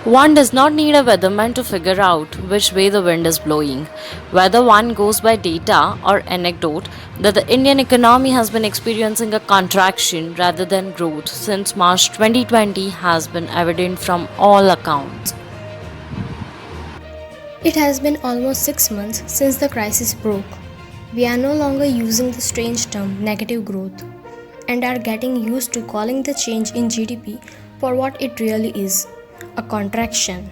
One does not need a weatherman to figure out which way the wind is blowing. Whether one goes by data or anecdote, that the Indian economy has been experiencing a contraction rather than growth since March 2020 has been evident from all accounts. It has been almost 6 months since the crisis broke. We are no longer using the strange term negative growth and are getting used to calling the change in GDP for what it really is, a contraction.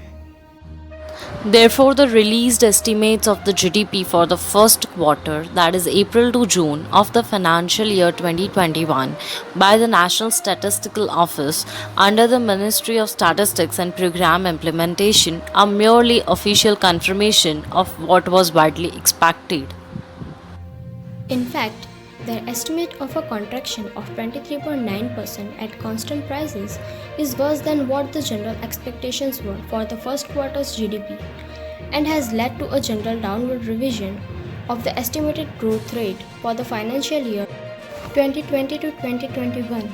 Therefore, the released estimates of the GDP for the first quarter, that is April to June of the financial year 2021, by the National Statistical Office under the Ministry of Statistics and Program Implementation, are merely official confirmation of what was widely expected. In fact, their estimate of a contraction of 23.9% at constant prices is worse than what the general expectations were for the first quarter's GDP and has led to a general downward revision of the estimated growth rate for the financial year 2020 to 2021.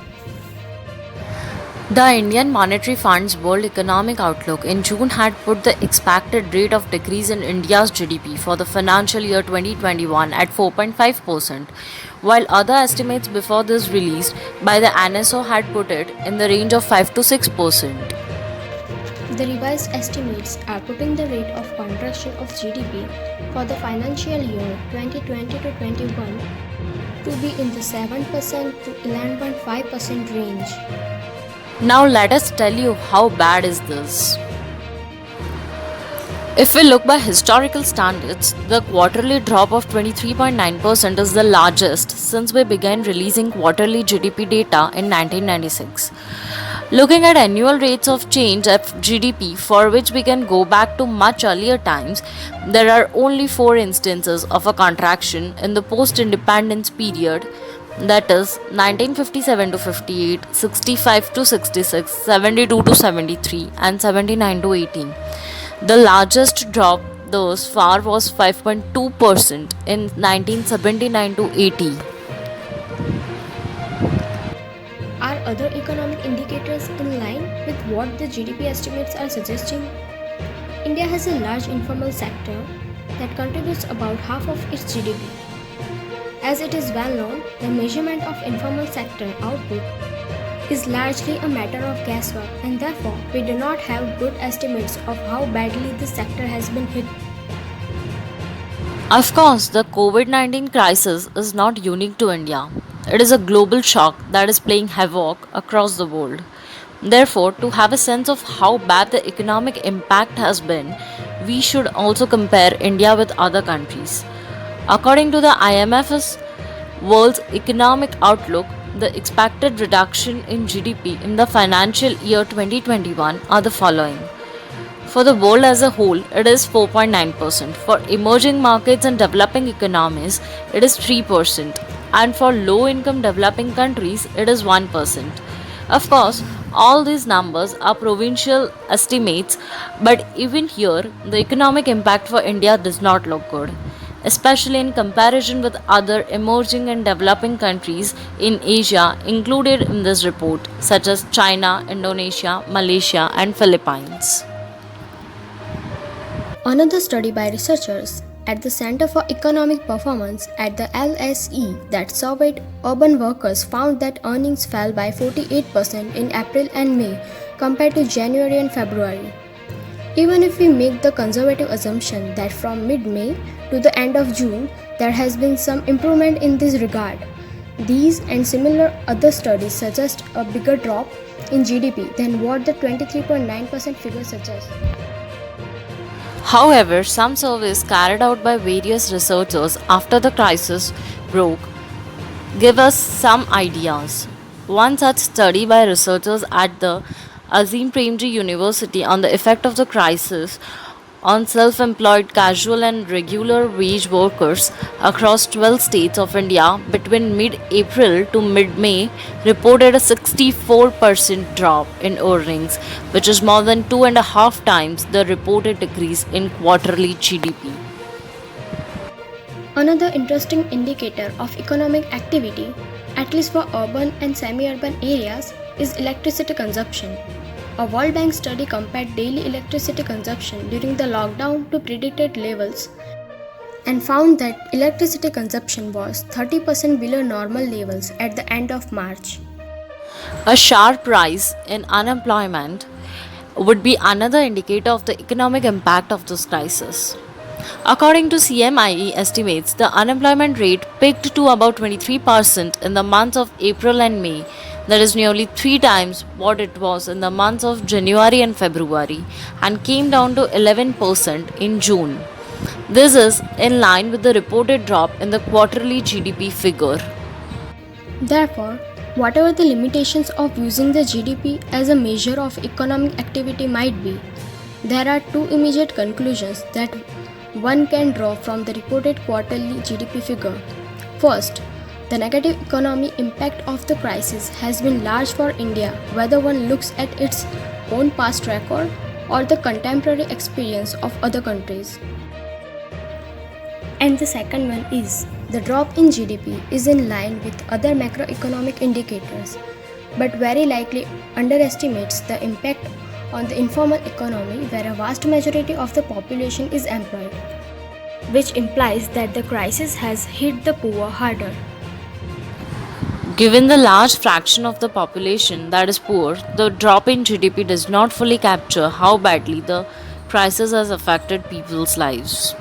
The Indian Monetary Fund's World Economic Outlook in June had put the expected rate of decrease in India's GDP for the financial year 2021 at 4.5%, while other estimates before this released by the NSO had put it in the range of 5 to 6%. The revised estimates are putting the rate of contraction of GDP for the financial year 2020 to 21 to be in the 7% to 11.5% range. Now let us tell you how bad is this. If we look by historical standards, the quarterly drop of 23.9% is the largest since we began releasing quarterly GDP data in 1996. Looking at annual rates of change of GDP, for which we can go back to much earlier times, there are only 4 instances of a contraction in the post independence period, that is 1957 to 58, 65 to 66, 72 to 73, and 79 to 18. The largest drop thus far was 5.2% in 1979 to 80. Are other economic indicators in line with what the GDP estimates are suggesting? India has a large informal sector that contributes about half of its GDP. As it is well known, the measurement of informal sector output is largely a matter of guesswork, and therefore we do not have good estimates of how badly this sector has been hit. Of course, the COVID 19 crisis is not unique to India. It is a global shock that is playing havoc across the world. Therefore, to have a sense of how bad the economic impact has been, we should also compare India with other countries. According to the IMF's World's Economic Outlook, the expected reduction in GDP in the financial year 2021 are the following. For the world as a whole, it is 4.9%. For emerging markets and developing economies, it is 3%. And for low income developing countries, it is 1%. Of course, all these numbers are provincial estimates, but even here, the economic impact for India does not look good, especially in comparison with other emerging and developing countries in Asia included in this report, such as China, Indonesia, Malaysia, and Philippines. Another study by researchers at the Center for Economic Performance at the LSE that surveyed urban workers found that earnings fell by 48% in April and May compared to January and February. Even if we make the conservative assumption that from mid-May to the end of June there has been some improvement in this regard, these and similar other studies suggest a bigger drop in GDP than what the 23.9% figure suggests. However, some surveys carried out by various researchers after the crisis broke give us some ideas. One such study by researchers at the Azim Premji University on the effect of the crisis on self employed casual and regular wage workers across 12 states of India between mid April to mid May reported a 64% drop in earnings, which is more than 2.5 times the reported decrease in quarterly GDP. Another interesting indicator of economic activity, at least for urban and semi urban areas, is electricity consumption. A World Bank study compared daily electricity consumption during the lockdown to predicted levels and found that electricity consumption was 30% below normal levels at the end of March. A sharp rise in unemployment would be another indicator of the economic impact of this crisis. According to CMIE estimates, the unemployment rate peaked to about 23% in the months of April and May, that is nearly three times what it was in the months of January and February, and came down to 11% in June. This is in line with the reported drop in the quarterly GDP figure. Therefore, whatever the limitations of using the GDP as a measure of economic activity might be, there are two immediate conclusions that one can draw from the reported quarterly GDP figure. First, the negative economic impact of the crisis has been large for India, whether one looks at its own past record or the contemporary experience of other countries. And the second one is the drop in GDP is in line with other macroeconomic indicators, but very likely underestimates the impact on the informal economy where a vast majority of the population is employed, which implies that the crisis has hit the poor harder. Given the large fraction of the population that is poor, the drop in GDP does not fully capture how badly the crisis has affected people's lives.